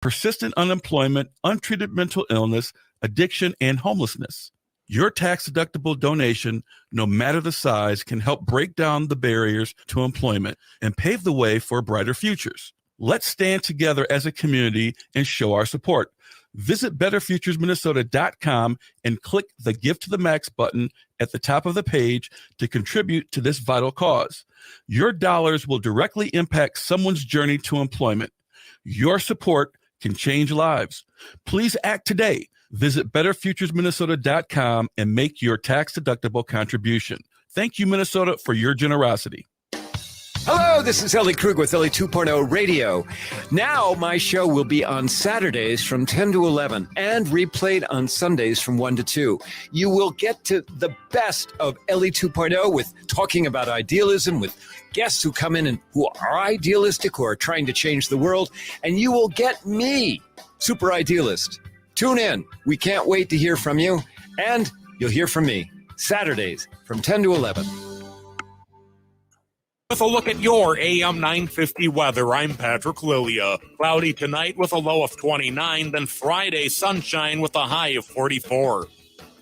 persistent unemployment, untreated mental illness, addiction, and homelessness. Your tax-deductible donation, no matter the size, can help break down the barriers to employment and pave the way for brighter futures. Let's stand together as a community and show our support. Visit betterfuturesminnesota.com and click the Give to the Max button at the top of the page to contribute to this vital cause. Your dollars will directly impact someone's journey to employment. Your support can change lives. Please act today. Visit betterfuturesminnesota.com and make your tax-deductible contribution. Thank you, Minnesota, for your generosity. Hello, this is Ellie Krug with Ellie 2.0 Radio. Now my show will be on Saturdays from 10 to 11 and replayed on Sundays from 1 to 2. You will get to the best of Ellie 2.0 with talking about idealism, with guests who come in and who are idealistic, who are trying to change the world, and you will get me, Super Idealist. Tune in. We can't wait to hear from you, and you'll hear from me Saturdays from 10 to 11. With a look at your AM 950 weather, I'm Patrick Lilia. Cloudy tonight with a low of 29, then Friday sunshine with a high of 44.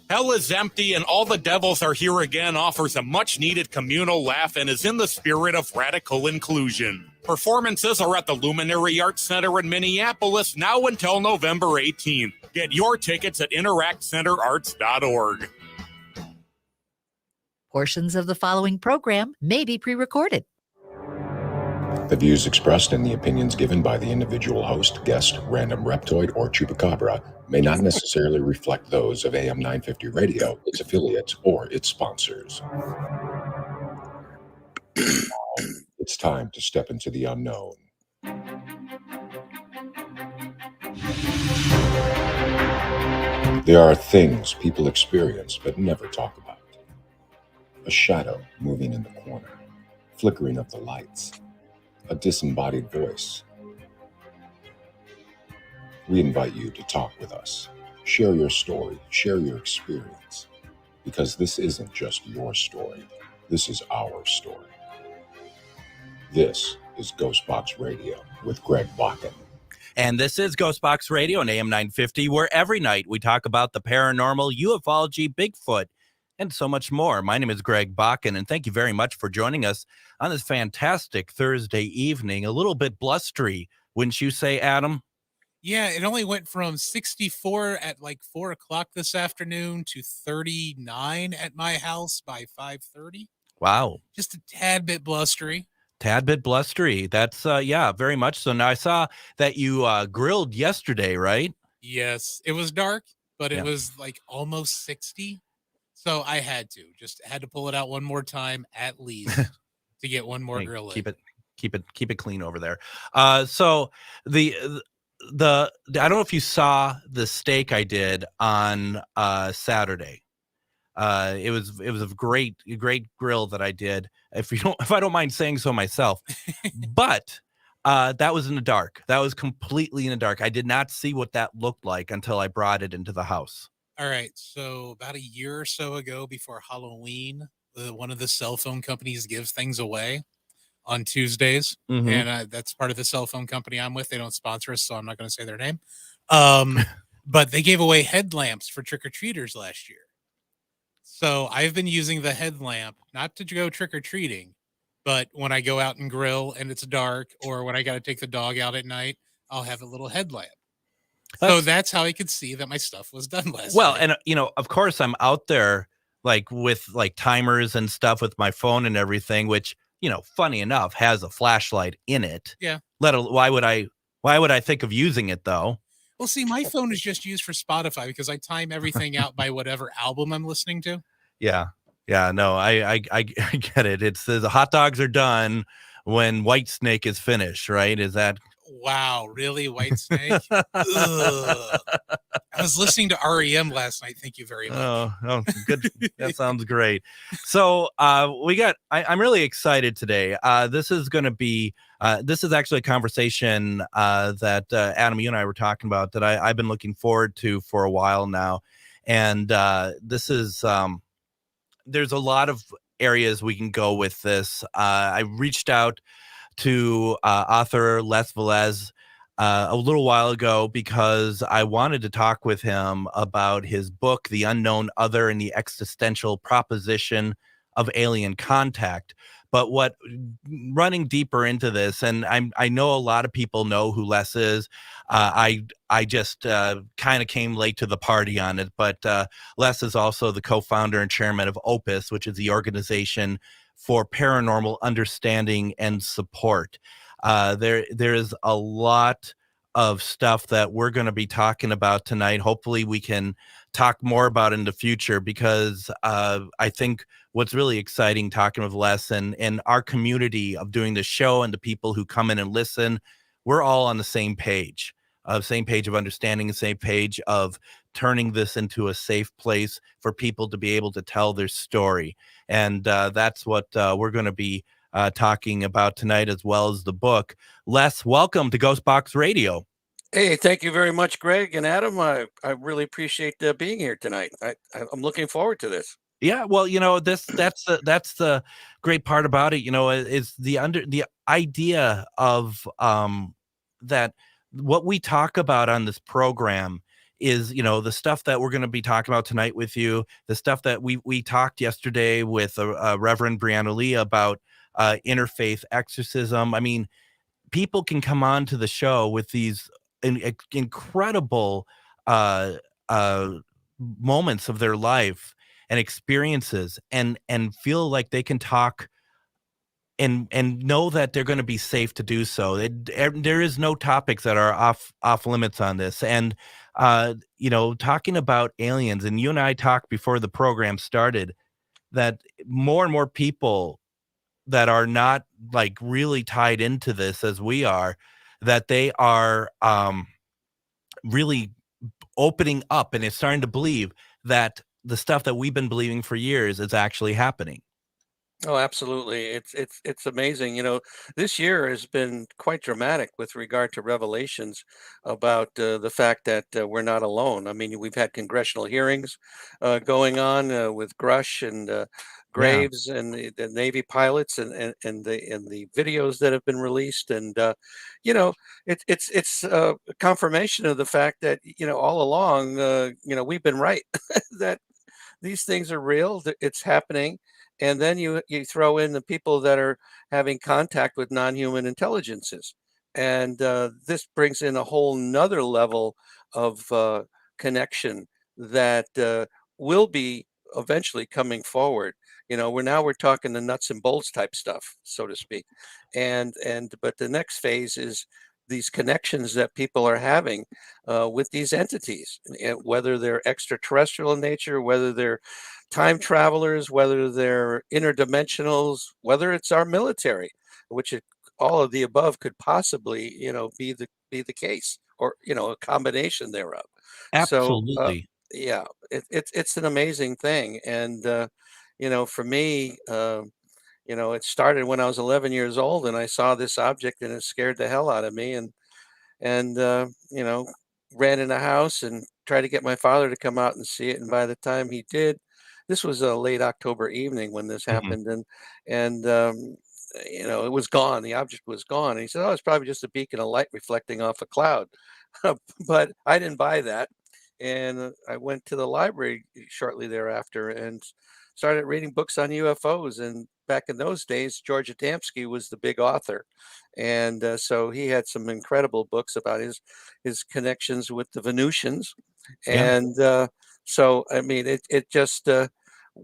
Hell is empty and all the devils are here again offers a much-needed communal laugh and is in the spirit of radical inclusion. Performances are at the Luminary Arts Center in Minneapolis now until November 18th. Get your tickets at interactcenterarts.org. Portions of the following program may be pre-recorded. The views expressed and the opinions given by the individual host, guest, random reptoid, or chupacabra may not necessarily reflect those of AM 950 Radio, its affiliates, or its sponsors. Now, it's time to step into the unknown. There are things people experience but never talk about. A shadow moving in the corner, flickering of the lights, a disembodied voice. We invite you to talk with us, share your story, share your experience, because this isn't just your story, this is our story. This is GhostBox Radio with Greg Bakun. And this is GhostBox Radio on AM 950, where every night we talk about the paranormal, ufology, Bigfoot, and so much more. My name is Greg Bakun, and thank you very much for joining us on this fantastic Thursday evening. A little bit blustery, wouldn't you say, Adam? Yeah, it only went from 64 at like 4 o'clock this afternoon to 39 at my house by 5:30. Wow. Just a tad bit blustery. Tad bit blustery. That's, yeah, very much so. Now, I saw that you grilled yesterday, right? Yes, it was dark, but it was like almost 60. So I had to pull it out one more time at least to get one more grill in. Keep it clean over there. So the I don't know if you saw the steak I did on Saturday. It was a great grill that I did. If I don't mind saying so myself, but that was in the dark. That was completely in the dark. I did not see what that looked like until I brought it into the house. All right. So about a year or so ago, before Halloween, one of the cell phone companies gives things away on Tuesdays. Mm-hmm. And that's part of the cell phone company I'm with. They don't sponsor us, so I'm not going to say their name. But they gave away headlamps for trick-or-treaters last year. So I've been using the headlamp, not to go trick-or-treating, but when I go out and grill and it's dark, or when I got to take the dog out at night, I'll have a little headlamp. So that's how I could see that my stuff was done last night. And of course I'm out there like with like timers and stuff with my phone and everything, which, funny enough, has a flashlight in it. Yeah. Why would I think of using it though? Well, see, my phone is just used for Spotify because I time everything out by whatever album I'm listening to. Yeah. Yeah, no, I get it. It says the hot dogs are done when White Snake is finished, right? Is that? Wow, really? White Snake? I was listening to REM last night. Thank you very much. Oh, good. That sounds great. So I'm really excited today. This is going to be, this is actually a conversation that Adam, you and I were talking about that I've been looking forward to for a while now. And this is, there's a lot of areas we can go with this. I reached out to author Velez a little while ago because I wanted to talk with him about his book, The Unknown Other and the Existential Proposition of Alien Contact. But what running deeper into this, and I know a lot of people know who Les is. I just kind of came late to the party on it, but Les is also the co-founder and chairman of OPUS, which is the organization for Paranormal Understanding and Support. There is a lot of stuff that we're going to be talking about tonight. Hopefully we can talk more about in the future, because I think what's really exciting talking with Les and our community of doing the show and the people who come in and listen, we're all on the same page of understanding, the same page of turning this into a safe place for people to be able to tell their story. And that's what we're going to be talking about tonight, as well as the book. Les, welcome to GhostBox Radio. Hey, thank you very much, Greg and Adam. I really appreciate being here tonight. I'm looking forward to this. Yeah, well, that's the great part about it. Is the idea of that what we talk about on this program is, the stuff that we're going to be talking about tonight with you, the stuff that we talked yesterday with Reverend Brianna Lee about interfaith exorcism. I mean, people can come on to the show with these incredible moments of their life and experiences and feel like they can talk and know that they're going to be safe to do so. There is no topics that are off limits on this. And talking about aliens, and you and I talked before the program started that more and more people that are not like really tied into this as we are, that they are really opening up, and it's starting to believe that the stuff that we've been believing for years is actually happening. Oh, absolutely. It's amazing. This year has been quite dramatic with regard to revelations about the fact that we're not alone. I mean, we've had congressional hearings going on with Grush and Graves and the Navy pilots and the videos that have been released. And, it's a confirmation of the fact that, all along, we've been right, that these things are real, that it's happening. And then you throw in the people that are having contact with non-human intelligences. And this brings in a whole nother level of connection that will be eventually coming forward. We're talking the nuts and bolts type stuff, so to speak. But the next phase is these connections that people are having with these entities, whether they're extraterrestrial in nature, whether they're time travelers, whether they're interdimensionals, whether it's our military, which all of the above could possibly, be the case, or a combination thereof. Absolutely. So, it's an amazing thing, and for me, it started when I was 11 years old, and I saw this object, and it scared the hell out of me, and ran in the house and tried to get my father to come out and see it, and by the time he did. This was a late October evening when this happened, and it was gone. The object was gone. And he said, "Oh, it's probably just a beacon of light reflecting off a cloud." But I didn't buy that, and I went to the library shortly thereafter and started reading books on UFOs. And back in those days, George Adamski was the big author, and so he had some incredible books about his connections with the Venusians, and so I mean, it just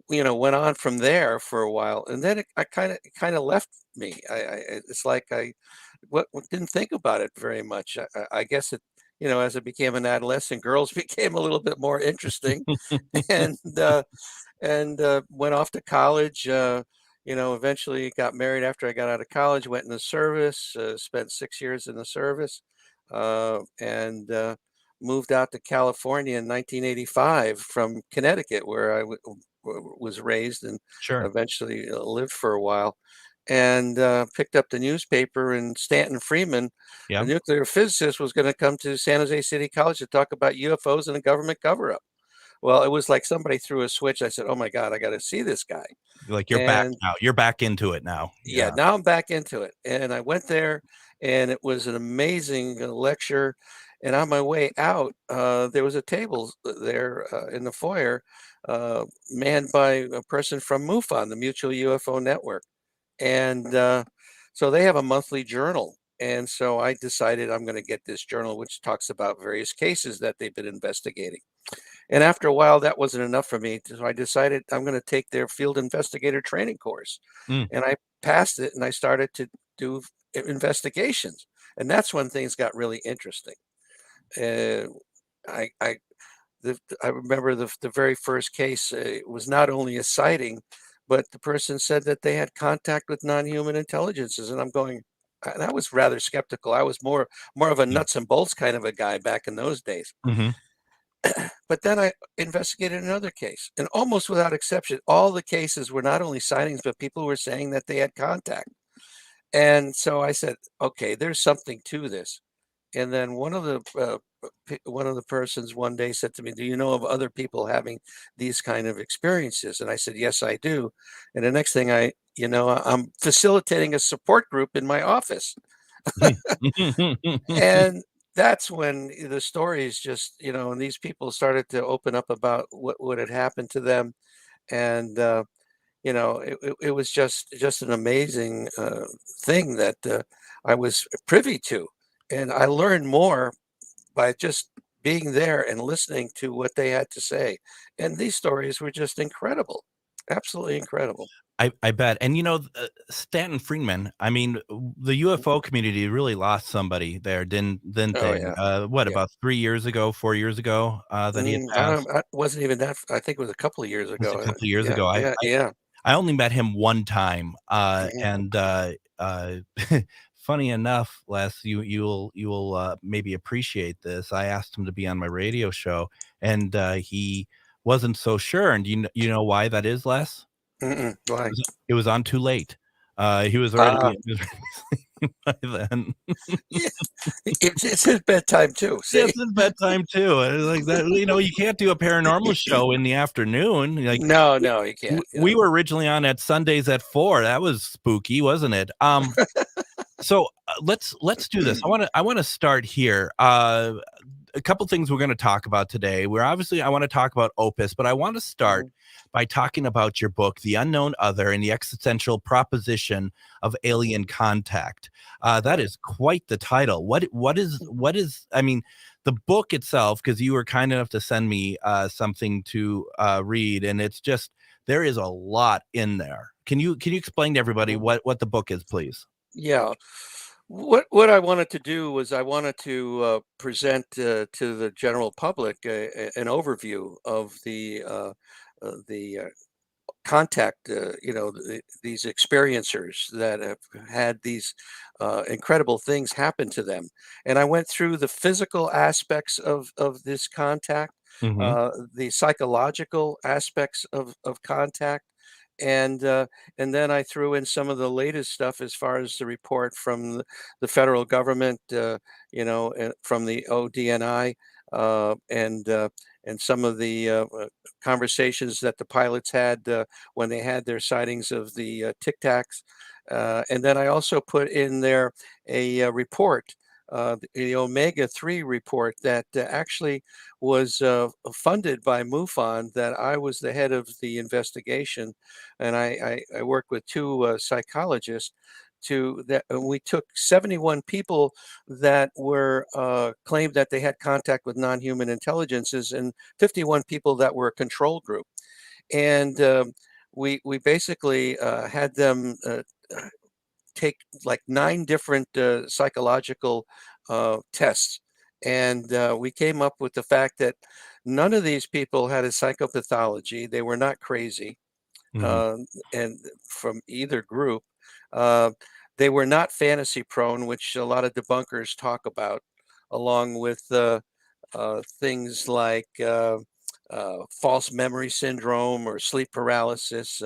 went on from there for a while, and then I kind of left me. It's like I didn't think about it very much. I guess it, as I became an adolescent, girls became a little bit more interesting, and went off to college. Eventually got married after I got out of college. Went in the service. Spent 6 years in the service, and moved out to California in 1985 from Connecticut, where I was raised and eventually lived for a while, and picked up the newspaper, and Stanton Friedman, a nuclear physicist, was going to come to San Jose City College to talk about UFOs and a government cover-up. Well, it was like somebody threw a switch. I said, "Oh my God, I got to see this guy." Like, you're back now. You're back into it now. Yeah, now I'm back into it. And I went there, and it was an amazing lecture. And on my way out, there was a table there in the foyer, manned by a person from MUFON, the Mutual UFO Network. And so they have a monthly journal. And so I decided I'm going to get this journal, which talks about various cases that they've been investigating. And after a while, that wasn't enough for me. So I decided I'm going to take their field investigator training course. Mm. And I passed it, and I started to do investigations. And that's when things got really interesting. Uh, I I remember the very first case was not only a sighting, but the person said that they had contact with non-human intelligences, and I'm going. And I was rather skeptical. I was more of a Yeah. nuts and bolts kind of a guy back in those days. Hmm. But then I investigated another case, and almost without exception, all the cases were not only sightings, but people were saying that they had contact. And so I said, okay, there's something to this. And then one of the persons one day said to me, "Do you know of other people having these kind of experiences?" And I said, "Yes, I do." And the next thing I'm facilitating a support group in my office. And that's when the stories just, and these people started to open up about what had happened to them. And, it was just an amazing thing that I was privy to. And I learned more by just being there and listening to what they had to say. And these stories were just incredible, absolutely incredible. I bet. And Stanton Friedman, I mean, the UFO community really lost somebody there, didn't Oh they? yeah, What, yeah. about 3 years ago, 4 years ago, that he had I passed? don't. I wasn't even that. I think it was a couple of years It was a ago. couple of years Yeah, ago. I, yeah, I yeah. I only met him one time, Mhm. and uh, funny enough, Les, you will maybe appreciate this. I asked him to be on my radio show, and he wasn't so sure. And you know why that is, Les? Mm-mm. Why? It was on too late. He was already Ah, he was already by then. yeah. It's his bedtime too. Yeah, See? it's his bedtime too. And like that, you can't do a paranormal show in the afternoon. Like No, no, you can't. we were originally on at Sundays at 4. That was spooky, wasn't it? So let's do this. I want to start here. A couple things we're going to talk about today. I want to talk about OPUS, but I want to start Mhm. by talking about your book, The Unknown Other and the Existential Proposition of Alien Contact. That is quite the title. What is, I mean, the book itself, because you were kind enough to send me something to read, and it's just, there is a lot in there. Can you explain to everybody Mhm. what the book is, please? Yeah. What I wanted to do was I wanted to present to the general public an overview of the contact, these experiencers that have had these incredible things happen to them. And I went through the physical aspects of this contact, Hmm. the psychological aspects of contact. And then I threw in some of the latest stuff as far as the report from the federal government, from the ODNI, and some of the conversations that the pilots had when they had their sightings of the Tic Tacs. And then I also put in there a report, the Omega 3 report that actually was funded by MUFON, that I was the head of the investigation. And I worked with two psychologists we took 71 people that were claimed that they had contact with non-human intelligences, and 51 people that were a control group. And we basically had them take like 9 different psychological tests. And we came up with the fact that none of these people had a psychopathology. They were not crazy, Hmm. uh, and from either group. Uh, they were not fantasy prone, which a lot of debunkers talk about, along with things like false memory syndrome or sleep paralysis.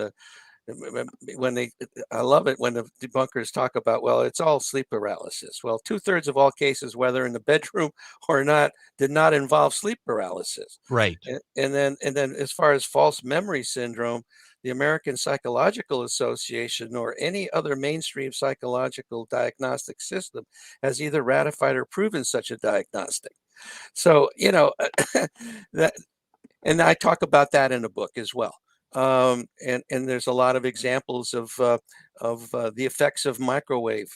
I love it when the debunkers talk about, well, it's all sleep paralysis. Well, 2/3 of all cases, whether in the bedroom or not, did not involve sleep paralysis. Right. And then as far as false memory syndrome, the American Psychological Association or any other mainstream psychological diagnostic system has either ratified or proven such a diagnostic. So, that, and I talk about that in the book as well. And there's a lot of examples of the effects of microwave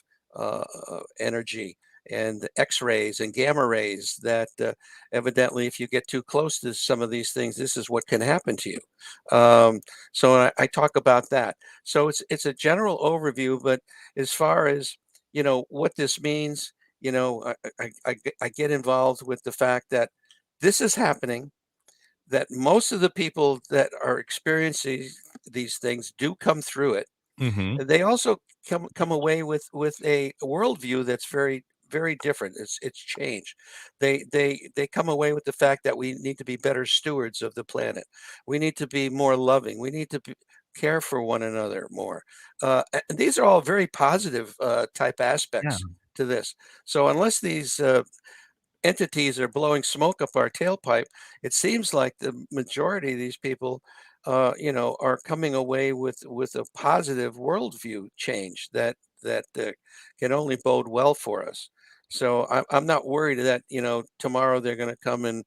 energy and X-rays and gamma rays that evidently, if you get too close to some of these things, this is what can happen to you. So I talk about that. So it's a general overview, but as far as what this means, I get involved with the fact that this is happening, that most of the people that are experiencing these things do come through it. Mm-hmm. They also come away with a worldview that's very, very different. It's changed. They come away with the fact that we need to be better stewards of the planet. We need to be more loving. We need to care for one another more. And these are all very positive type aspects to this. So unless these entities are blowing smoke up our tailpipe, it seems like the majority of these people are coming away with a positive worldview change that can only bode well for us. So I'm not worried that tomorrow they're going to come and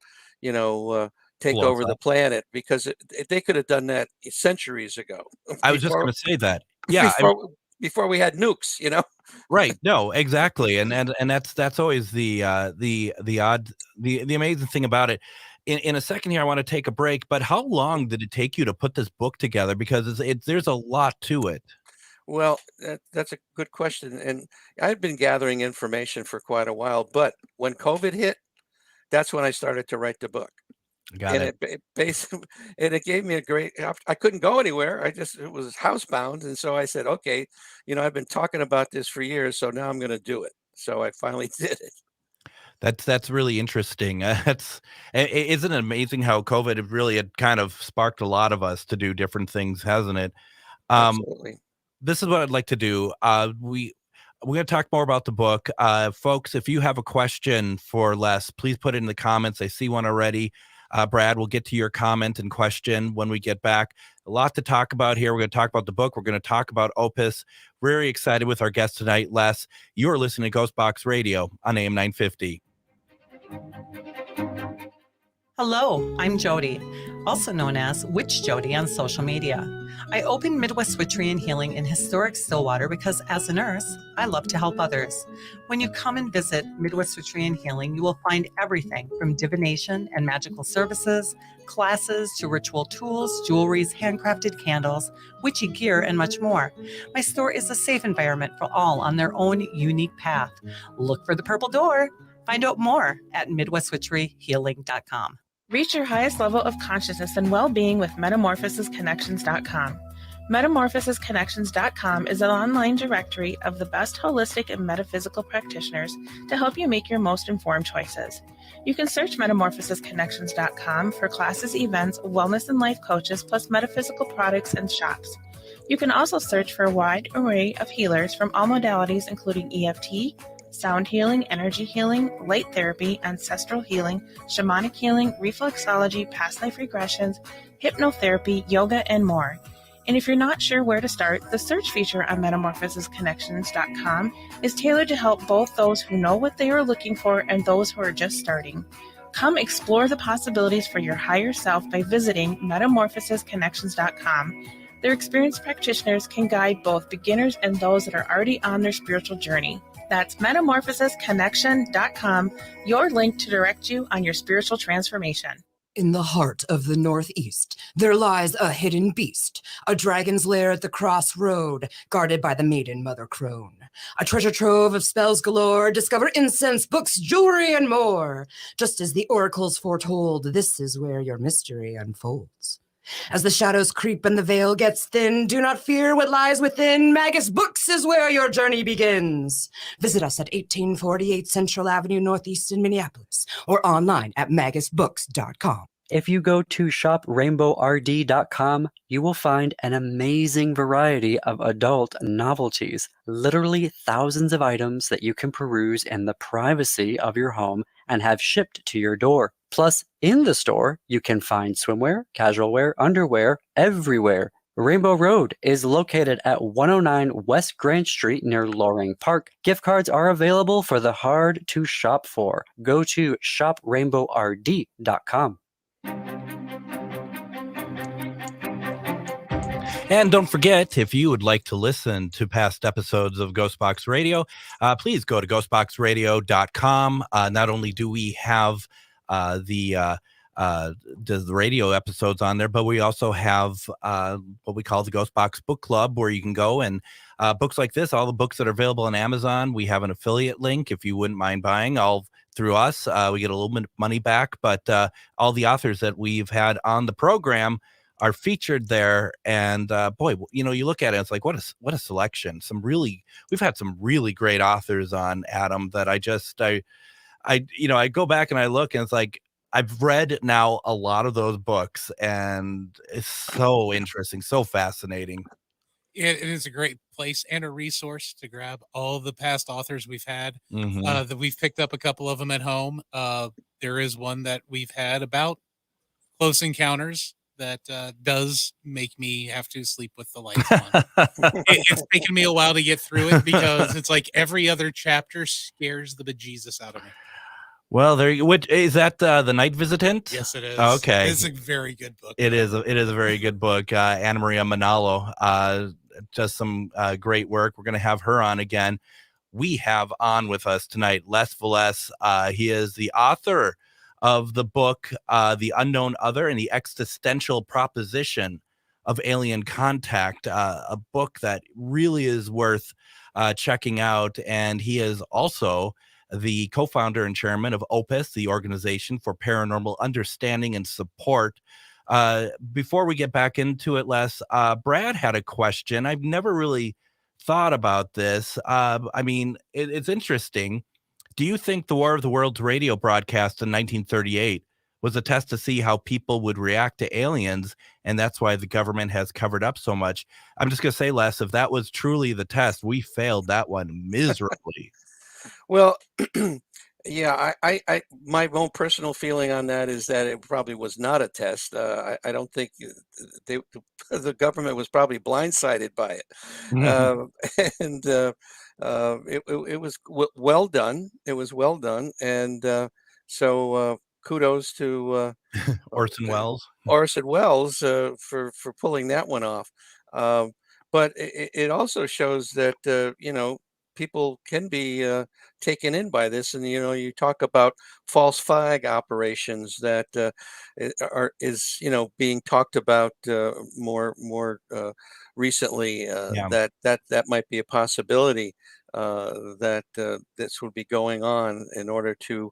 take Blow us over the up. planet, because they could have done that centuries ago. I was just going to say that. Yeah. Before we had nukes, Right. No, exactly. And that's always the amazing thing about it. In a second here, I want to take a break, but how long did it take you to put this book together? Because there's a lot to it. Well, that's a good question. And I've been gathering information for quite a while, but when COVID hit, that's when I started to write the book. Got it. It basically, and it gave me a great, I couldn't go anywhere. It was housebound. And so I said, okay, I've been talking about this for years, so now I'm going to do it. So I finally did it. That's really interesting. Isn't it amazing how COVID really had kind of sparked a lot of us to do different things, hasn't it? Absolutely. This is what I'd like to do. We're going to talk more about the book. Folks, if you have a question for Les, please put it in the comments. I see one already. Brad, we'll get to your comment and question when we get back. A lot to talk about here. We're going to talk about the book. We're going to talk about OPUS. Very excited with our guest tonight, Les. You're listening to GhostBox Radio on AM 950. Hello, I'm Jody, also known as Witch Jody on social media. I opened Midwest Witchery and Healing in historic Stillwater because as a nurse, I love to help others. When you come and visit Midwest Witchery and Healing, you will find everything from divination and magical services, classes to ritual tools, jewelries, handcrafted candles, witchy gear, and much more. My store is a safe environment for all on their own unique path. Look for the purple door. Find out more at MidwestWitcheryHealing.com. Reach your highest level of consciousness and well-being with MetamorphosisConnections.com. MetamorphosisConnections.com is an online directory of the best holistic and metaphysical practitioners to help you make your most informed choices. You can search MetamorphosisConnections.com for classes, events, wellness and life coaches, plus metaphysical products and shops. You can also search for a wide array of healers from all modalities, including EFT, sound healing, energy healing, light therapy, ancestral healing, shamanic healing, reflexology, past life regressions, hypnotherapy, yoga, and more. And if you're not sure where to start, the search feature on MetamorphosisConnections.com is tailored to help both those who know what they are looking for and those who are just starting. Come explore the possibilities for your higher self by visiting MetamorphosisConnections.com. Their experienced practitioners can guide both beginners and those that are already on their spiritual journey. That's MetamorphosisConnection.com, your link to direct you on your spiritual transformation. In the heart of the Northeast, there lies a hidden beast, a dragon's lair at the crossroad, guarded by the maiden Mother Crone. A treasure trove of spells galore, discover incense, books, jewelry, and more. Just as the oracles foretold, this is where your mystery unfolds. As the shadows creep and the veil gets thin, do not fear what lies within. Magus Books is where your journey begins. Visit us at 1848 Central Avenue Northeast in Minneapolis or online at magusbooks.com. If you go to shoprainbowrd.com, you will find an amazing variety of adult novelties, literally thousands of items that you can peruse in the privacy of your home and have shipped to your door. Plus, in the store, you can find swimwear, casual wear, underwear, everywhere. Rainbow Road is located at 109 West Grand Street near Loring Park. Gift cards are available for the hard to shop for. Go to shoprainbowrd.com. And don't forget, if you would like to listen to past episodes of GhostBox Radio, please go to ghostboxradio.com. Not only do we have the radio episodes on there, but we also have what we call the GhostBox Book Club, where you can go and books like this, all the books that are available on Amazon. We have an affiliate link if you wouldn't mind buying all through us. We get a little bit of money back, but all the authors that we've had on the program are featured there. And boy, you know, you look at it, it's like, what a selection. We've had some really great authors on, Adam, that I go back and I look and it's like, I've read now a lot of those books and it's so interesting, so fascinating. It is a great place and a resource to grab all the past authors we've had. Mhm. That we've picked up a couple of them at home. There is one that we've had about close encounters that does make me have to sleep with the lights on. It's taken me a while to get through it because it's like every other chapter scares the bejesus out of me. Well, which is that the Night Visitant? Yes, it is. Okay, It's a very good book. It is a very good book. Anna Maria Manalo does some great work. We're going to have her on again. We have on with us tonight Les Velez. He is the author of the book The Unknown Other and the Existential Proposition of Alien Contact, a book that really is worth checking out. And he is also the co-founder and chairman of OPUS, the Organization for Paranormal Understanding and Support. Before we get back into it, Les, Brad had a question. I've never really thought about this. I mean, it's interesting. Do you think the War of the Worlds radio broadcast in 1938 was a test to see how people would react to aliens, and that's why the government has covered up so much? I'm just going to say, Les, if that was truly the test, we failed that one miserably. Well, yeah, I my own personal feeling on that is that it probably was not a test. I don't think the government was probably blindsided by it, and it was well done. It was well done, and so kudos to Orson Welles. Orson Welles for pulling that one off. But it also shows that people can be taken in by this, and you talk about false flag operations that is being talked about more recently. Yeah. That might be a possibility that this would be going on in order to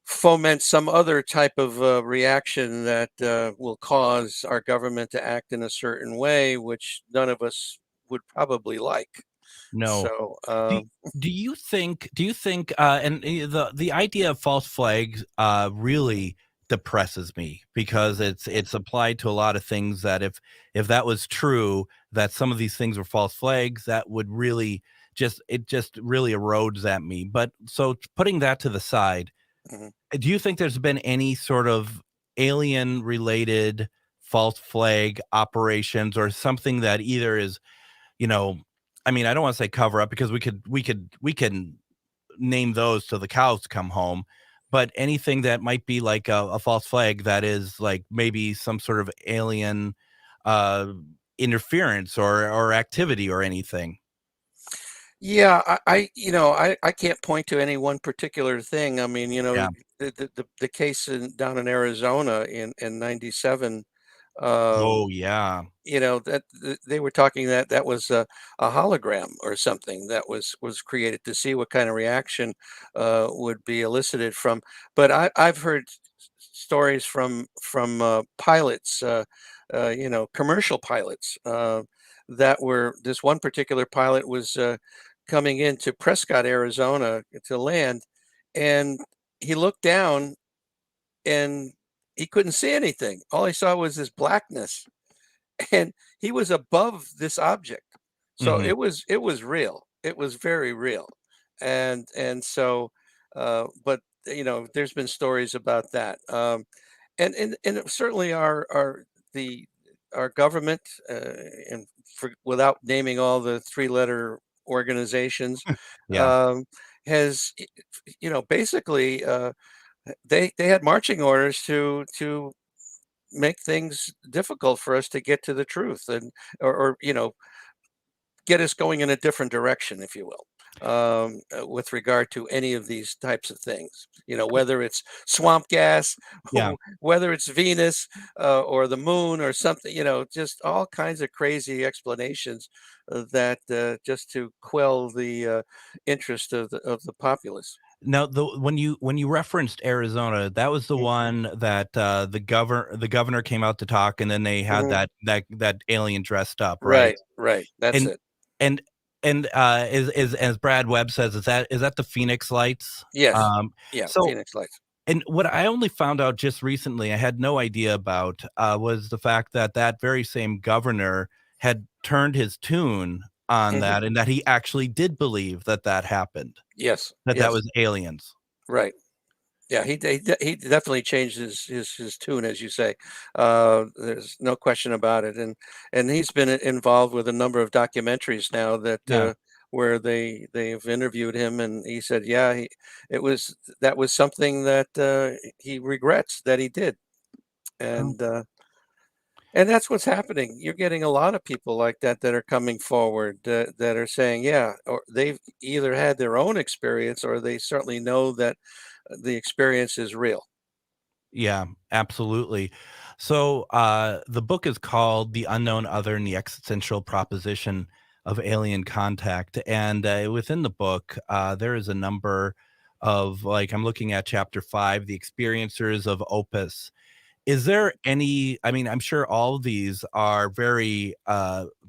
foment some other type of reaction that will cause our government to act in a certain way, which none of us would probably like. No. So, do you think, and the idea of false flags really depresses me, because it's applied to a lot of things that if that was true, that some of these things were false flags, that would really just really erodes at me. But so putting that to the side, do you think there's been any sort of alien related false flag operations or something that either is, I mean, I don't want to say cover up, because we can name those till the cows come home, but anything that might be like a false flag that is like maybe some sort of alien interference or activity or anything? Yeah, I can't point to any one particular thing. I mean, Yeah. the case down in Arizona in '97. Oh yeah. That they were talking that was a hologram or something that was created to see what kind of reaction would be elicited from. But I've heard stories from pilots, commercial pilots, that were this one particular pilot was coming into Prescott, Arizona to land, and he looked down and he couldn't see anything. All he saw was this blackness, and he was above this object. So Mhm. it was real. It was very real. And so but there's been stories about that. And certainly the our government, and without naming all the three-letter organizations, Yeah. um, has basically they had marching orders to make things difficult for us to get to the truth, and or get us going in a different direction, if you will, with regard to any of these types of things. Whether it's swamp gas, Yeah. whether it's Venus, or the moon or something, just all kinds of crazy explanations, that just to quell the interest of the populace. Now, when you referenced Arizona, that was the Mm. one that the governor came out to talk, and then they had Mhm. that alien dressed up, right? Right, right. That's And it. and is as Brad Webb says, is that the Phoenix Lights? Yes. Um, Yeah, so Phoenix Lights. and what I only found out just recently, I had no idea about, was the fact that that very same governor had turned his tune on Mhm. that, and that he actually did believe that that happened, Yes, that yes. was aliens. Right. Yeah, he definitely changed his tune, as you say. There's no question about it, and he's been involved with a number of documentaries now that Yeah. where they've interviewed him, and he said, yeah, that was something that he regrets that he did, Oh, and that's what's happening. You're getting a lot of people like that are coming forward, that are saying, yeah, or they've either had their own experience, or they certainly know that the experience is real. yeah, absolutely. So, the book is called The Unknown Other and the Existential Proposition of Alien Contact, and, within the book, there is a number of, like, I'm looking at chapter 5, The Experiencers of OPUS. Is there any, I mean, I'm sure all of these are very,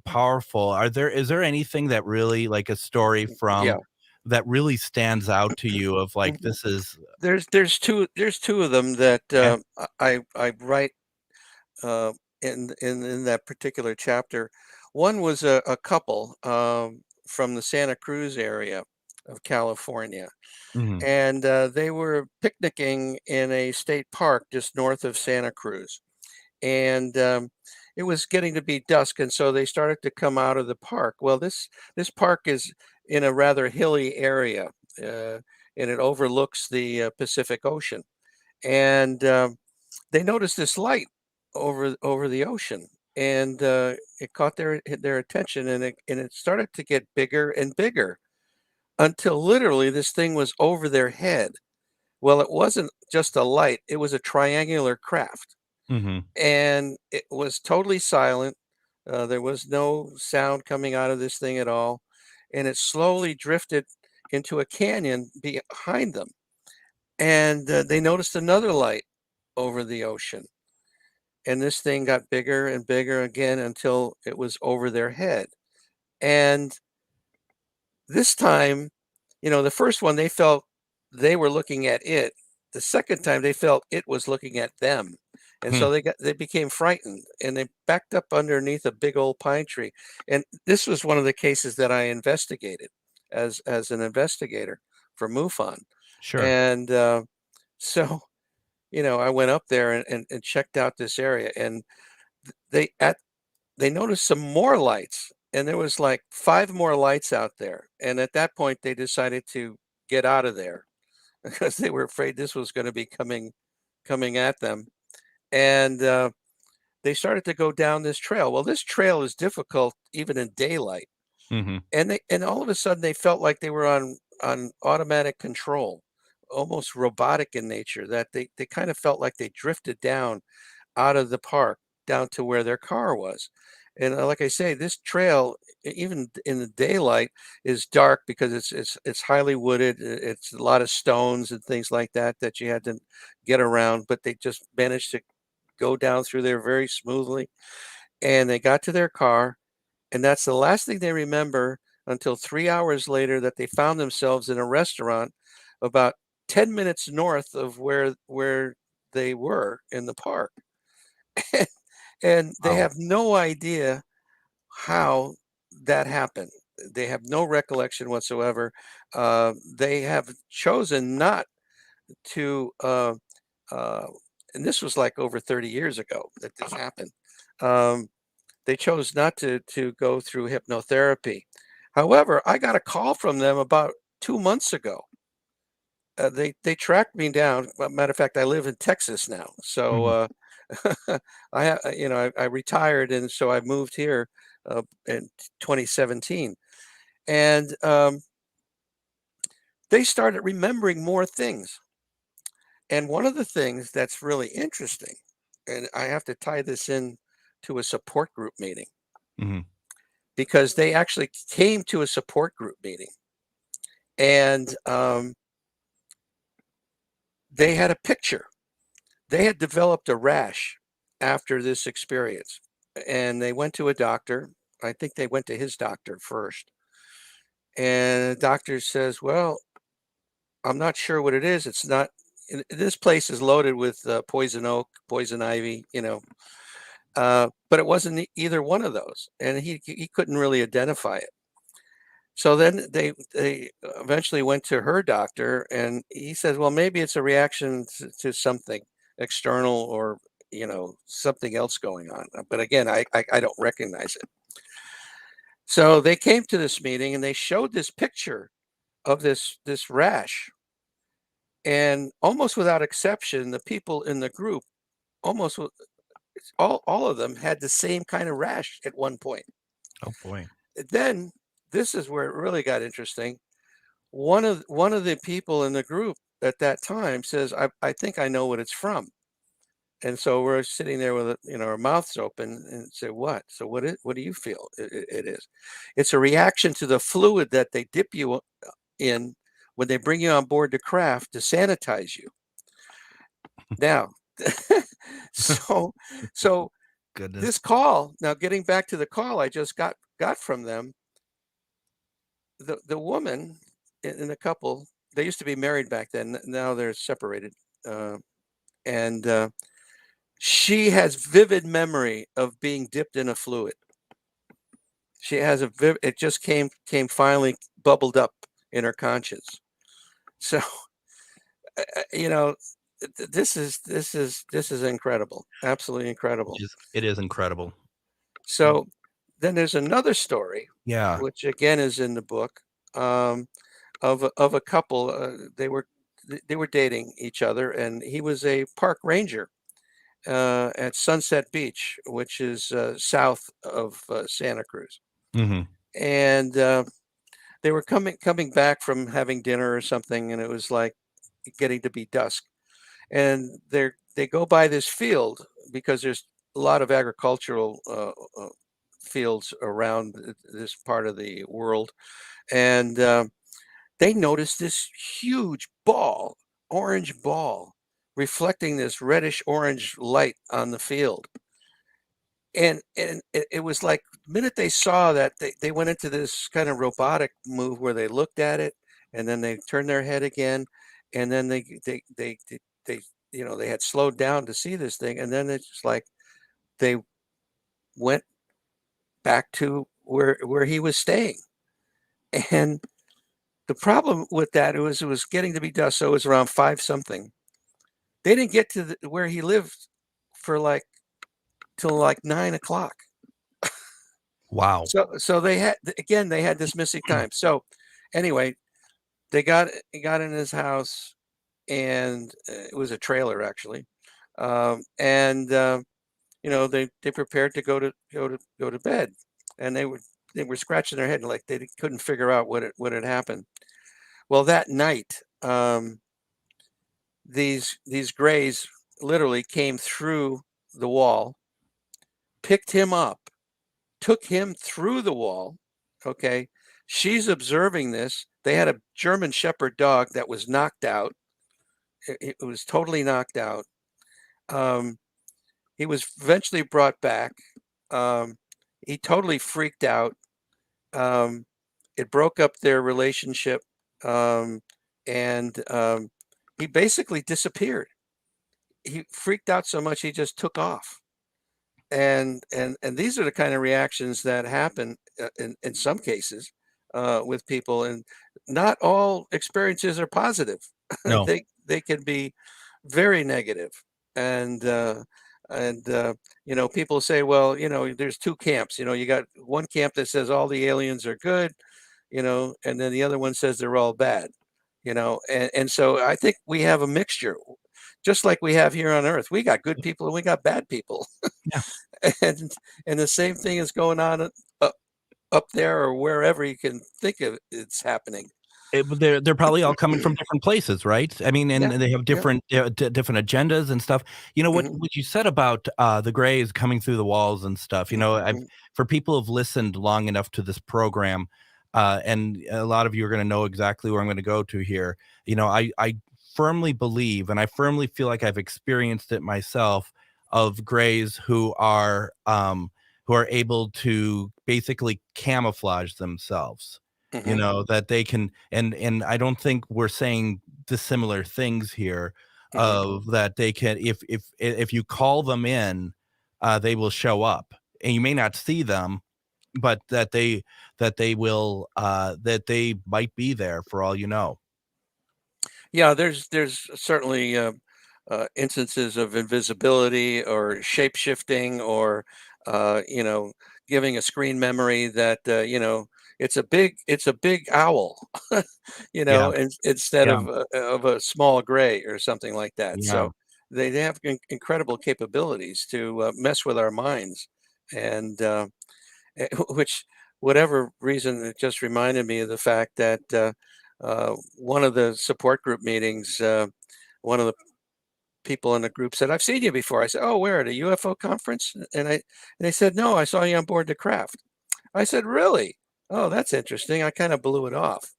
powerful. Is there anything that really, like, a story Yeah. from that really stands out to you of, like, Mhm. this is There's two of them that eh I write in that particular chapter. One was a couple from the Santa Cruz area of California, Mhm. and they were picnicking in a state park just north of Santa Cruz, and it was getting to be dusk, and so they started to come out of the park. Well, this park is in a rather hilly area, uh, and it overlooks the Pacific Ocean, and they noticed this light over the ocean, and it caught their attention, and it started to get bigger and bigger until literally this thing was over their head. Well, it wasn't just a light; it was a triangular craft, Mhm. and it was totally silent. There was no sound coming out of this thing at all, and it slowly drifted into a canyon behind them. And they noticed another light over the ocean, and this thing got bigger and bigger again until it was over their head. And this time, the first one they felt they were looking at it. The second time they felt it was looking at them. And Hmm. so they became frightened, and they backed up underneath a big old pine tree. And this was one of the cases that I investigated as an investigator for MUFON. Sure. And so, I went up there and checked out this area, and they at they noticed some more lights, and there was like 5 more lights out there, and at that point, they decided to get out of there because they were afraid this was gonna be coming at them, and, they started to go down this trail. Well, this trail is difficult even in daylight, Mhm. and all of a sudden, they felt like they were on automatic control, almost robotic in nature, that they kind of felt like they drifted down out of the park down to where their car was. And like I say, this trail, even in the daylight, is dark because it's highly wooded. It's a lot of stones and things like that you had to get around, but they just managed to go down through there very smoothly. And they got to their car, and that's the last thing they remember until 3 hours later, that they found themselves in a restaurant about 10 minutes north of where they were in the park. And they have no idea how that happened. They have no recollection whatsoever. They have chosen not to, and this was like over 30 years ago that this happened. They chose not to go through hypnotherapy. However, I got a call from them about 2 months ago. They tracked me down. Matter of fact, I live in Texas now, so I retired, and so I moved here in 2017, and they started remembering more things. And one of the things that's really interesting, and I have to tie this in to a support group meeting, because they actually came to a support group meeting, and they had a picture. They had developed a rash after this experience, and they went to a doctor. I think they went to his doctor first. And the doctor says, well, I'm not sure what it is. It's not, this place is loaded with poison oak, poison ivy, but it wasn't either one of those. And he couldn't really identify it. So then they eventually went to her doctor, and he says, well, maybe it's a reaction to something external, or, something else going on. But again, I don't recognize it. So they came to this meeting, and they showed this picture of this rash. And almost without exception, the people in the group, almost all of them had the same kind of rash at one point. Oh boy. Then this is where it really got interesting. One of the people in the group at that time says, I think I know what it's from. And so we're sitting there with our mouths open and say, what? So what do you feel it is? It's a reaction to the fluid that they dip you in when they bring you on board the craft to sanitize you. Now, so Goodness. this call, now getting back to the call I just got from them, the woman in the couple, they used to be married back then. Now they're separated. And she has vivid memory of being dipped in a fluid. She has it just came finally bubbled up in her conscience. So, this is incredible. Absolutely incredible. It is incredible. So then there's another story, Yeah. which again is in the book, of a couple. They were dating each other, and he was a park ranger at Sunset Beach, which is south of Santa Cruz. And they were coming back from having dinner or something, and it was like getting to be dusk. And they go by this field, because there's a lot of agricultural fields around this part of the world. And they noticed this huge ball, orange ball, reflecting this reddish orange light on the field. And it was like the minute they saw that, they went into this kind of robotic move where they looked at it, and then they turned their head again, and then they had slowed down to see this thing, and then it's just like they went back to where he was staying. And the problem with that, it was getting to be dusk, so it was around 5 something. They didn't get to where he lived for till 9 o'clock. Wow. So they had this missing time. So anyway, he got in his house, and it was a trailer actually. And they prepared to go to bed, and they were scratching their head, like they couldn't figure out what had happened. Well, that night, these grays literally came through the wall, picked him up, took him through the wall. Okay. She's observing this. They had a German Shepherd dog that was knocked out. It was totally knocked out. He was eventually brought back. He totally freaked out. It broke up their relationship. And he basically disappeared. he freaked out so much he just took off. And these are the kind of reactions that happen in some cases with people, and not all experiences are positive. No. They can be very negative. And people say, well, there's two camps. You got one camp that says all the aliens are good, and then the other one says they're all bad, and so I think we have a mixture, just like we have here on Earth. We got good people and we got bad people. Yeah. and the same thing is going on up there or wherever you can think of it's happening. They're probably all coming from different places, right? I mean, and they have different different agendas and stuff. What you said about the Greys coming through the walls and stuff. For people who've listened long enough to this program, and a lot of you are going to know exactly where I'm going to go to here. I firmly believe, and I firmly feel like I've experienced it myself, of Greys who are able to basically camouflage themselves. That they can, and I don't think we're saying dissimilar things here, of that they can, if you call them in, they will show up, and you may not see them, but that they will, that they might be there for all you know. Yeah, there's certainly instances of invisibility or shape shifting, or giving a screen memory that it's a big owl, instead of a small gray or something like that. Yeah. So they have incredible capabilities to mess with our minds, and which, whatever reason, it just reminded me of the fact that one of the support group meetings, one of the people in the group said, "I've seen you before." I said, "Oh, where, at a UFO conference?" And they said, "No, I saw you on board the craft." I said, "Really? Oh, that's interesting." I kind of blew it off.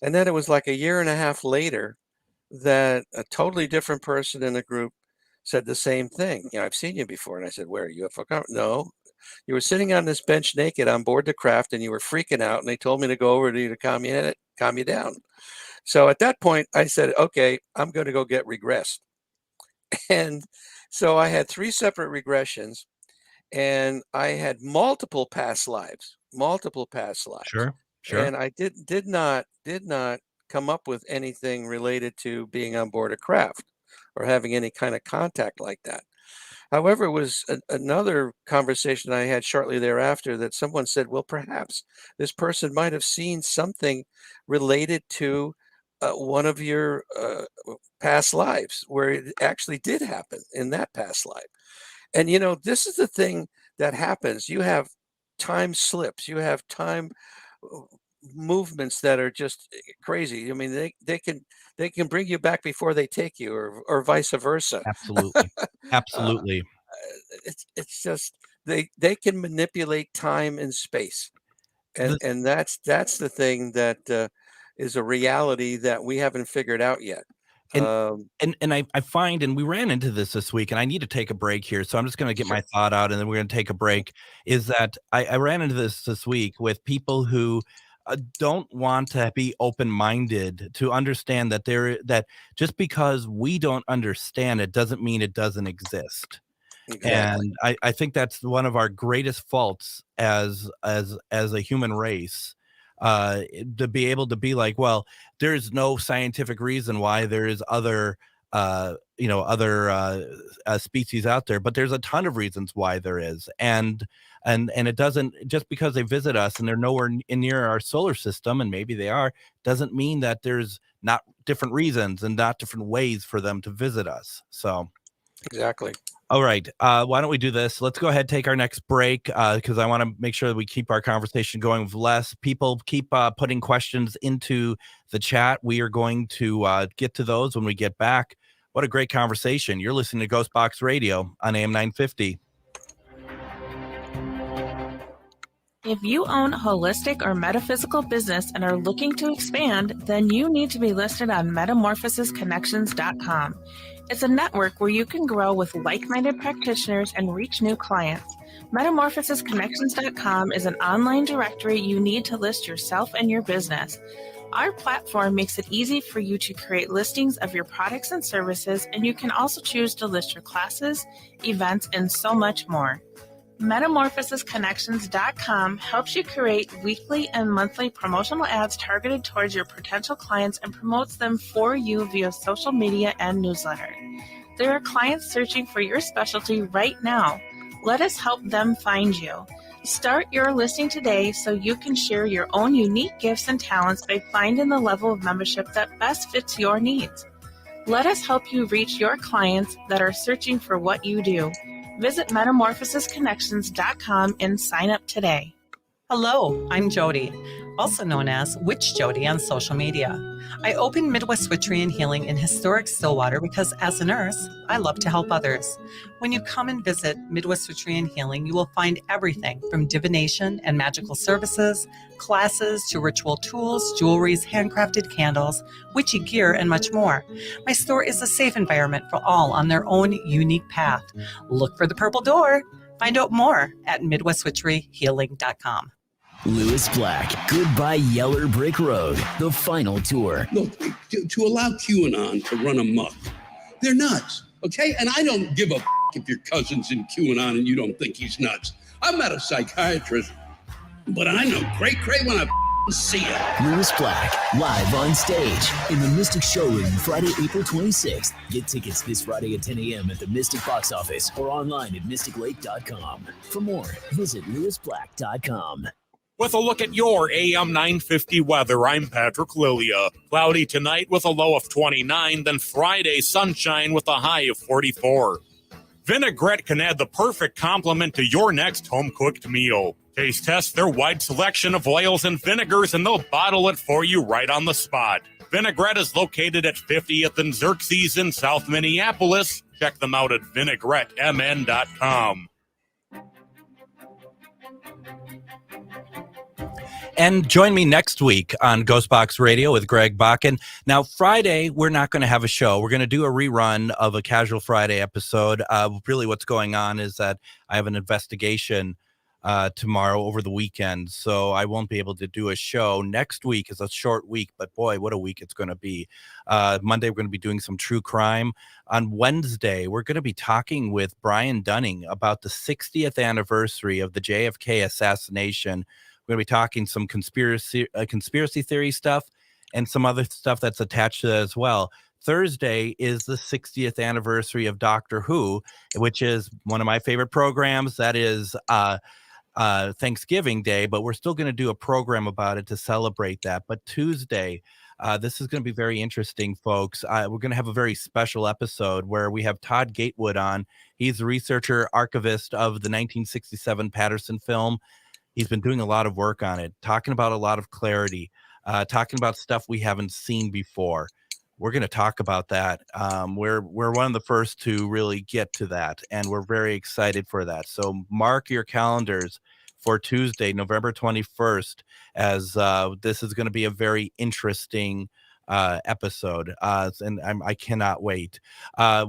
And then it was like a year and a half later that a totally different person in the group said the same thing. "I've seen you before." And I said, "Where, UFO conference?" "No, you were sitting on this bench naked on board the craft and you were freaking out, and they told me to go over to you to calm you down." So at that point I said, "Okay, I'm going to go get regressed." And so I had 3 separate regressions, and I had multiple past lives. Sure. And I did not come up with anything related to being on board a craft or having any kind of contact like that. However, it was another conversation I had shortly thereafter that someone said, well, perhaps this person might have seen something related to one of your past lives, where it actually did happen in that past life. And, this is the thing that happens. You have time slips, you have time movements that are just crazy. I mean, they can bring you back before they take you, or vice versa. Absolutely. It's just they can manipulate time and space, and that's the thing that is a reality that we haven't figured out yet. And I find, and we ran into this week, and I need to take a break here, so I'm just going to get my thought out, and then we're going to take a break. Is that I ran into this week with people who don't want to be open-minded to understand that that just because we don't understand it doesn't mean it doesn't exist. Exactly. And I think that's one of our greatest faults as a human race, to be able to be like, well, there's no scientific reason why there is other species out there, but there's a ton of reasons why there is, and it doesn't, just because they visit us and they're nowhere near our solar system, and maybe they are, doesn't mean that there's not different reasons and not different ways for them to visit us. So exactly. All right. Why don't we do this? Let's go ahead and take our next break, because I want to make sure that we keep our conversation going with less. People keep putting questions into the chat. We are going to get to those when we get back. What a great conversation. You're listening to GhostBox Radio on AM 950. If you own a holistic or metaphysical business and are looking to expand, then you need to be listed on metamorphosisconnections.com. It's a network where you can grow with like-minded practitioners and reach new clients. Metamorphosisconnections.com is an online directory you need to list yourself and your business. Our platform makes it easy for you to create listings of your products and services, and you can also choose to list your classes, events, and so much more. MetamorphosisConnections.com helps you create weekly and monthly promotional ads targeted towards your potential clients and promotes them for you via social media and newsletter. There are clients searching for your specialty right now. Let us help them find you. Start your listing today so you can share your own unique gifts and talents by finding the level of membership that best fits your needs. Let us help you reach your clients that are searching for what you do. Visit MetamorphosisConnections.com and sign up today. Hello, I'm Jody, also known as Witch Jody on social media. I opened Midwest Witchery and Healing in historic Stillwater because as a nurse, I love to help others. When you come and visit Midwest Witchery and Healing, you will find everything from divination and magical services, classes to ritual tools, jewelries, handcrafted candles, witchy gear, and much more. My store is a safe environment for all on their own unique path. Look for the purple door. Find out more at MidwestWitcheryHealing.com. Lewis Black, Goodbye Yeller Brick Road, the final tour. Look, to allow QAnon to run amok, they're nuts, okay? And I don't give a if your cousin's in QAnon and you don't think he's nuts. I'm not a psychiatrist, but I know cray when I see it. Lewis Black, live on stage in the Mystic Showroom, Friday, April 26th. Get tickets this Friday at 10 a.m. at the Mystic box office or online at mysticlake.com. For more, visit lewisblack.com. With a look at your AM 950 weather, I'm Patrick Lilia. Cloudy tonight with a low of 29, then Friday sunshine with a high of 44. Vinaigrette can add the perfect complement to your next home-cooked meal. Taste test their wide selection of oils and vinegars, and they'll bottle it for you right on the spot. Vinaigrette is located at 50th and Xerxes in South Minneapolis. Check them out at vinaigrettemn.com. And join me next week on GhostBox Radio with Greg Bakun. Now, Friday, we're not going to have a show. We're going to do a rerun of a Casual Friday episode. Really what's going on is that I have an investigation tomorrow over the weekend, so I won't be able to do a show. Next week is a short week, but boy, what a week it's going to be. Monday, we're going to be doing some true crime. On Wednesday, we're going to be talking with Brian Dunning about the 60th anniversary of the JFK assassination. We're going to be talking some conspiracy theory stuff and some other stuff that's attached to that as well. Thursday is the 60th anniversary of Doctor Who, which is one of my favorite programs. That is Thanksgiving Day, but we're still going to do a program about it to celebrate that. But Tuesday, this is going to be very interesting, folks. We're going to have a very special episode where we have Todd Gatewood on. He's the researcher, archivist of the 1967 Patterson film. He's been doing a lot of work on it, talking about a lot of clarity, talking about stuff we haven't seen before. We're going to talk about that. We're one of the first to really get to that, and we're very excited for that. So mark your calendars for Tuesday, November 21st, as this is going to be a very interesting episode, and I cannot wait.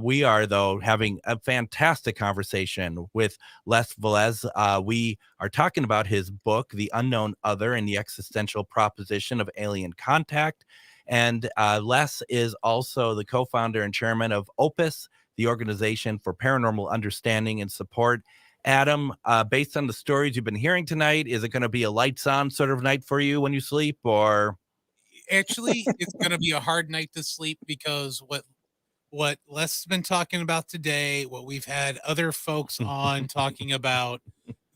We are, though, having a fantastic conversation with Les Velez. We are talking about his book, The Unknown Other and the Existential Proposition of Alien Contact. And Les is also the co-founder and chairman of OPUS, the Organization for Paranormal Understanding and Support. Adam, based on the stories you've been hearing tonight, is it going to be a lights on sort of night for you when you sleep, or? Actually, it's going to be a hard night to sleep because what Les has been talking about today, what we've had other folks on talking about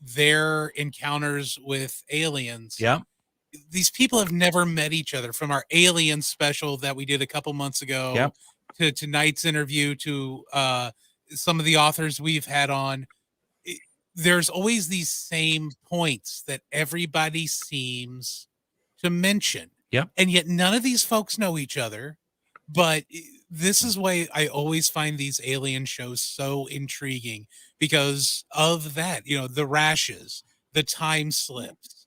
their encounters with aliens. Yeah. These people have never met each other, from our alien special that we did a couple months ago to tonight's interview to some of the authors we've had on. There's always these same points that everybody seems to mention. Yeah. And yet none of these folks know each other. But this is why I always find these alien shows so intriguing, because of that, the rashes, the time slips.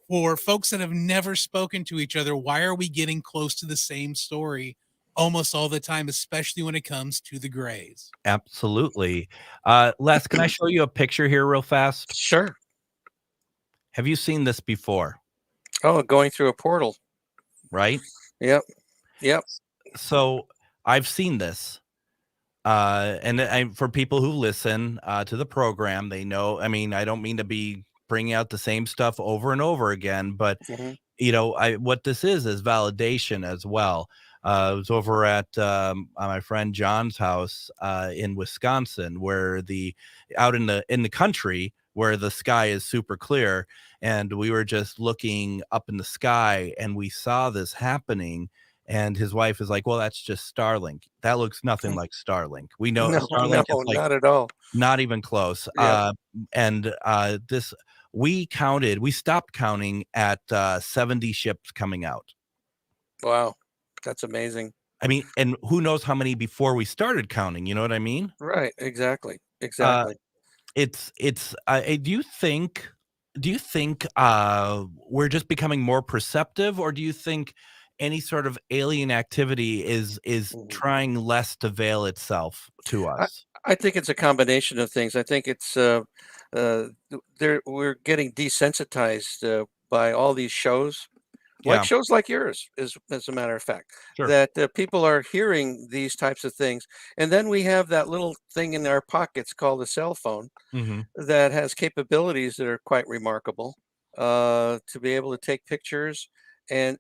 For folks that have never spoken to each other, why are we getting close to the same story almost all the time, especially when it comes to the Greys? Absolutely. Les, can I show you a picture here real fast? Sure. Have you seen this before? Oh, going through a portal. right? Yep. Yep. So I've seen this. For people who listen to the program, they know. I mean, I don't mean to be bringing out the same stuff over and over again, but Mhm. what this is validation as well. I was over at my friend John's house in Wisconsin, where out in the country where the sky is super clear, and we were just looking up in the sky, and we saw this happening. And his wife is like, "Well, that's just Starlink. That looks nothing like Starlink. We know No, Starlink is like not at all. not even close." Yeah. This we stopped counting at 70 ships coming out. Wow. That's amazing. I mean, and who knows how many before we started counting, you know what I mean? Right. Exactly. Uh, Exactly. do you think we're just becoming more perceptive, or do you think any sort of alien activity is trying less to veil itself to us? I think it's a combination of things. I think it's we're getting desensitized by all these shows, like Yeah. shows like yours, as a matter of fact, Sure. that people are hearing these types of things, and then we have that little thing in our pockets called a cell phone Mm-hmm. that has capabilities that are quite remarkable, to be able to take pictures, and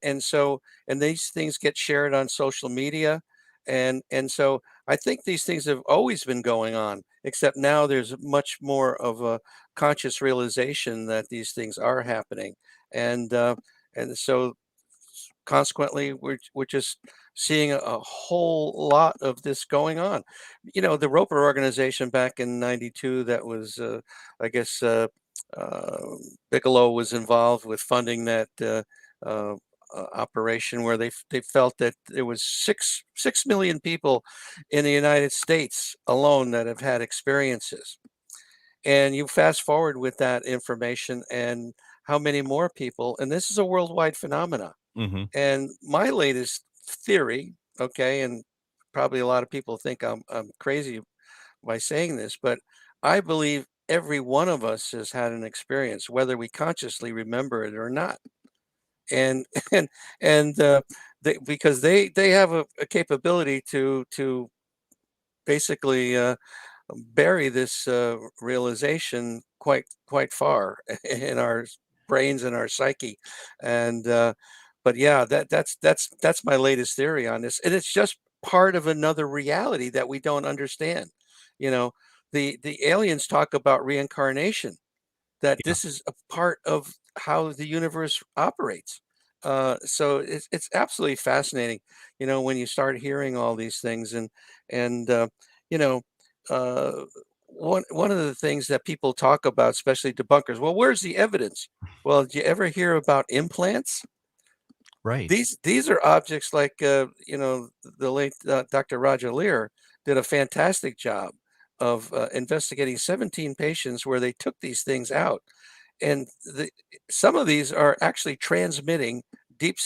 these things get shared on social media, and so I think these things have always been going on, except now there's much more of a conscious realization that these things are happening, and so consequently we're just seeing a whole lot of this going on. The Roper organization back in '92, that was I guess uh, Bigelow was involved with funding that operation, where they felt that there was 6 million people in the United States alone that have had experiences, and you fast forward with that information and how many more people, and this is a worldwide phenomena. Mm-hmm. And my latest theory, okay, and probably a lot of people think I'm crazy by saying this, but I believe every one of us has had an experience, whether we consciously remember it or not. And and because they have a capability to basically bury this realization quite far in our brains and our psyche, and but yeah, that's my latest theory on this, and it's just part of another reality that we don't understand. You know, the aliens talk about reincarnation, that Yeah. this is a part of how the universe operates. So it's absolutely fascinating, when you start hearing all these things, and you know, uh, one of the things that people talk about, especially debunkers, well, where's the evidence? Well, did you ever hear about implants? Right. These are objects like the late Dr. Roger Lear did a fantastic job of investigating 17 patients where they took these things out, and some of these are actually transmitting deep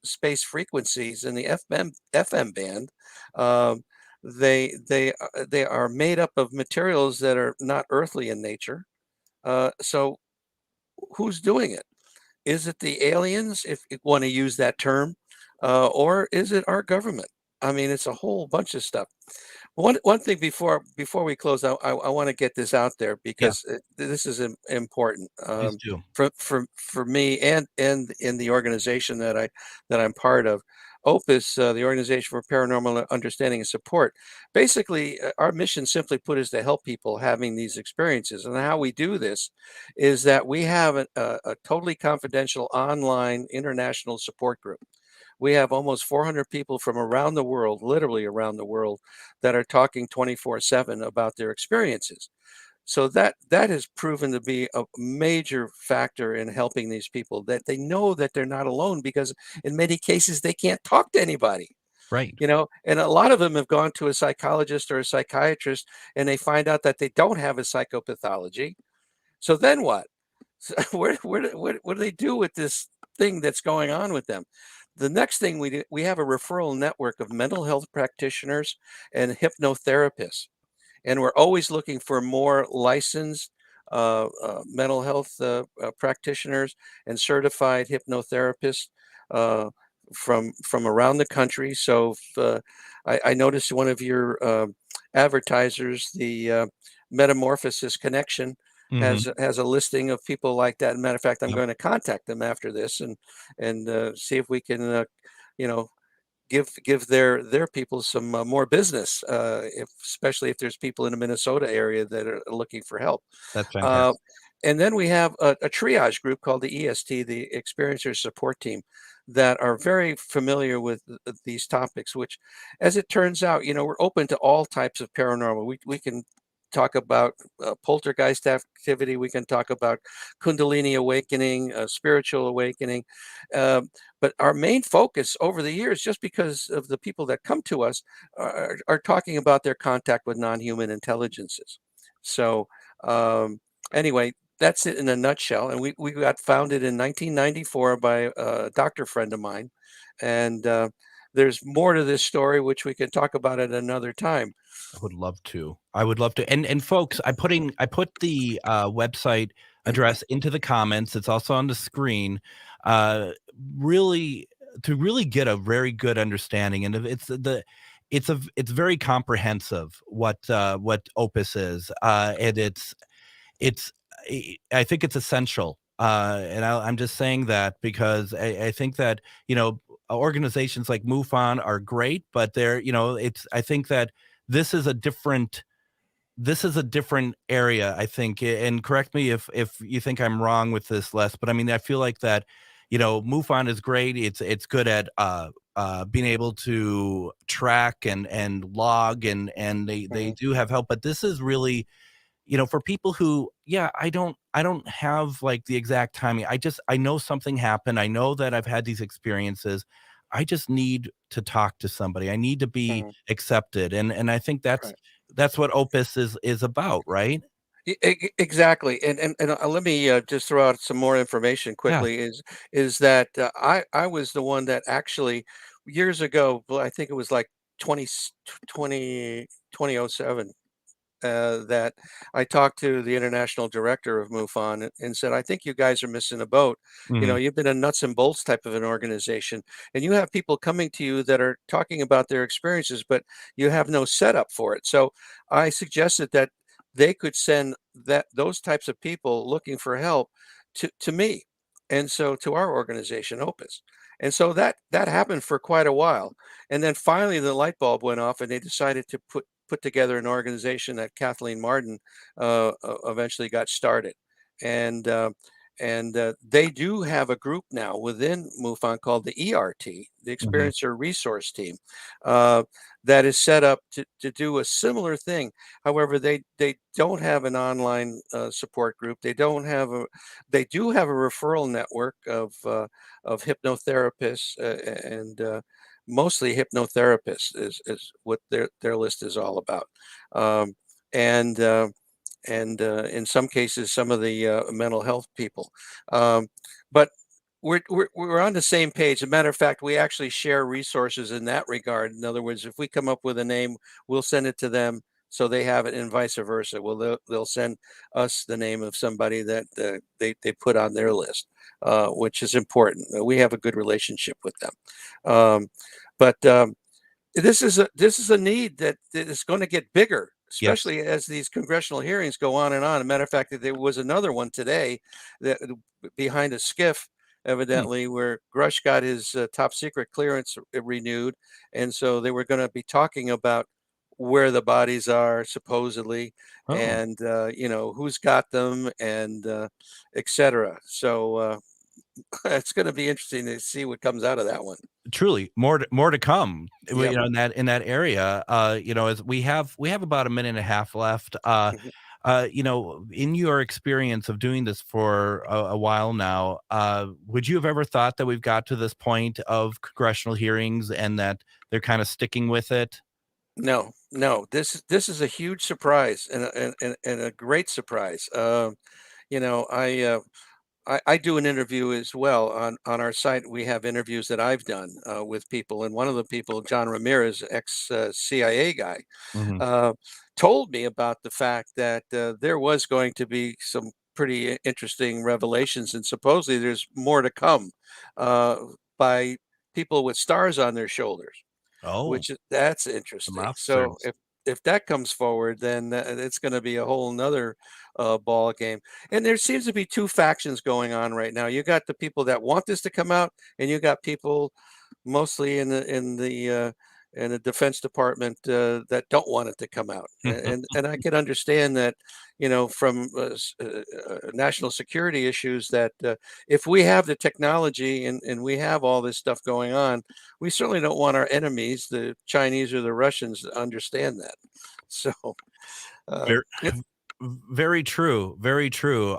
space frequencies in the FM band. Um, they are made up of materials that are not earthly in nature. So who's doing it? Is it the aliens, if you want to use that term, or is it our government? I mean, it's a whole bunch of stuff. One thing before we close out, I want to get this out there Yeah. because this is important, Please do. for me and in the organization that I'm part of. OPUS, the Organization for Paranormal Understanding and Support. Basically, our mission, simply put, is to help people having these experiences. And how we do this is that we have a totally confidential online international support group. We have almost 400 people from around the world, literally around the world, that are talking 24/7 about their experiences. So that has proven to be a major factor in helping these people, that they know that they're not alone, because in many cases they can't talk to anybody. Right. And a lot of them have gone to a psychologist or a psychiatrist, and they find out that they don't have a psychopathology. So then what? So what do they do with this thing that's going on with them? The next thing we do, we have a referral network of mental health practitioners and hypnotherapists, and we're always looking for more licensed mental health practitioners and certified hypnotherapists, from around the country. So if, I noticed one of your advertisers, the Metamorphosis Connection, Mhm. has a listing of people like that. Matter of fact, I'm Yep. going to contact them after this and see if we can, you know, give their people some more business, especially if there's people in the Minnesota area that are looking for help. That's Uh, fantastic. and then we have a triage group called the EST, the Experiencer Support Team, that are very familiar with these topics. Which, as it turns out, we're open to all types of paranormal. We can talk about poltergeist activity. We can talk about Kundalini awakening, spiritual awakening. Um, but our main focus over the years, just because of the people that come to us, are talking about their contact with non-human intelligences. So anyway, that's it in a nutshell. And we got founded in 1994 by a doctor friend of mine. And there's more to this story, which we can talk about at another time. I would love to. I would love to. And folks, I put the website address into the comments. It's also on the screen. Uh, really to really get a very good understanding, and it's very comprehensive what Opus is, and it's I think it's essential. And I'm just saying that because I think that organizations like MUFON are great, but I think that this is a different area, I think. And correct me if you think I'm wrong with this, Les, but I mean, I feel like that, MUFON is great. It's good at being able to track and log, and they do have help, but this is really, for people who, I don't have like the exact timing. I know something happened. I know that I've had these experiences. I just need to talk to somebody. I need to be accepted. And I think that's what Opus is about, right? Exactly. And let me just throw out some more information Yeah. quickly. Is that I was the one that actually years ago, well, I think it was like 20 2007, that I talked to the international director of MUFON and said, I think you guys are missing a boat. Mhm. You've been a nuts and bolts type of an organization, and you have people coming to you that are talking about their experiences, but you have no setup for it. So I suggested that they could send those types of people looking for help to me, and so to our organization, Opus. And so that happened for quite a while. And then finally the light bulb went off and they decided to put together an organization that Kathleen Martin eventually got started. And they do have a group now within MUFON called the ERT, the Mhm. Experiencer Resource Team, uh, that is set up to do a similar thing. However, they don't have an online support group. They do have a referral network of hypnotherapists and mostly hypnotherapists is what their list is all about. Um, and in some cases, some of the mental health people. But we're on the same page. As a matter of fact, we actually share resources in that regard. In other words, if we come up with a name, we'll send it to them so they have it, and vice versa. Well, they'll send us the name of somebody that they put on their list, which is important. We have a good relationship with them. But this is a need that is going to get bigger, Yes. especially as these congressional hearings go on and on. As a matter of fact, there was another one today that behind a skiff, evidently, where Grush got his top secret clearance renewed, and so they were going to be talking about where the bodies are supposedly, Oh. and who's got them, and etc. So it's going to be interesting to see what comes out of that one. Truly, more to come. Yep. In that area. As we have about a minute and a half left. Mhm. In your experience of doing this for a while now, would you have ever thought that we've got to this point of congressional hearings and that they're kind of sticking with it? No, no. This is a huge surprise and a great surprise. You know, I do an interview as well on our site. We have interviews that I've done with people, and one of the people, John Ramirez, ex CIA guy, Mhm. uh, told me about the fact that there was going to be some pretty interesting revelations, and supposedly there's more to come by people with stars on their shoulders. Oh, That's interesting. So if that comes forward, then it's going to be a whole nother ball game. And there seems to be two factions going on right now. You got the people that want this to come out, and you got people mostly in the Defense Department that don't want it to come out. And I can understand that, from national security issues, that if we have the technology and we have all this stuff going on, we certainly don't want our enemies, the Chinese or the Russians, to understand that. So very true. Very true.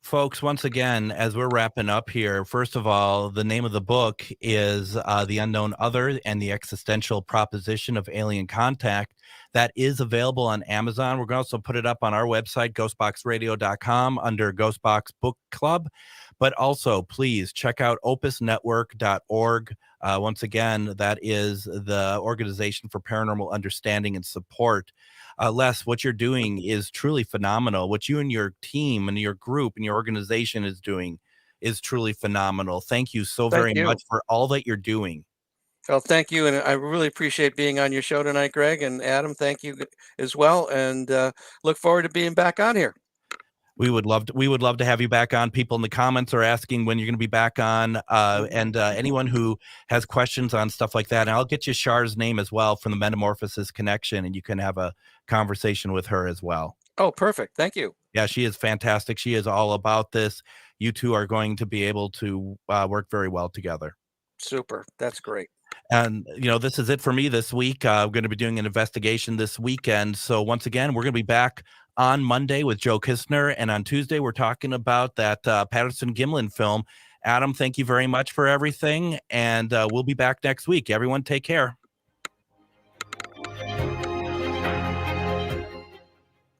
Folks, once again, as we're wrapping up here, first of all, the name of the book is The Unknown Other and the Existential Proposition of Alien Contact. That is available on Amazon. We're going to also put it up on our website, ghostboxradio.com, under Ghostbox Book Club. But also, please check out opusnetwork.org. Once again, that is the Organization for Paranormal Understanding and Support. Les, what you're doing is truly phenomenal. What you and your team and your group and your organization is doing is truly phenomenal. Thank you so very much for all that you're doing. Well, thank you. And I really appreciate being on your show tonight, Greg. And Adam, thank you as well. And look forward to being back on here. We would love to have you back on. People in the comments are asking when you're going to be back on, and anyone who has questions on stuff like that. And I'll get you Char's name as well from the Metamorphosis Connection, and you can have a conversation with her as well. Oh, perfect. Thank you. Yeah, she is fantastic. She is all about this. You two are going to be able to work very well together. Super. That's great. And, this is it for me this week. I'm going to be doing an investigation this weekend. So once again, we're going to be back on Monday with Joe Kistner. And on Tuesday, we're talking about that Patterson-Gimlin film. Adam, thank you very much for everything. And we'll be back next week. Everyone, take care.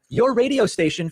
Your radio station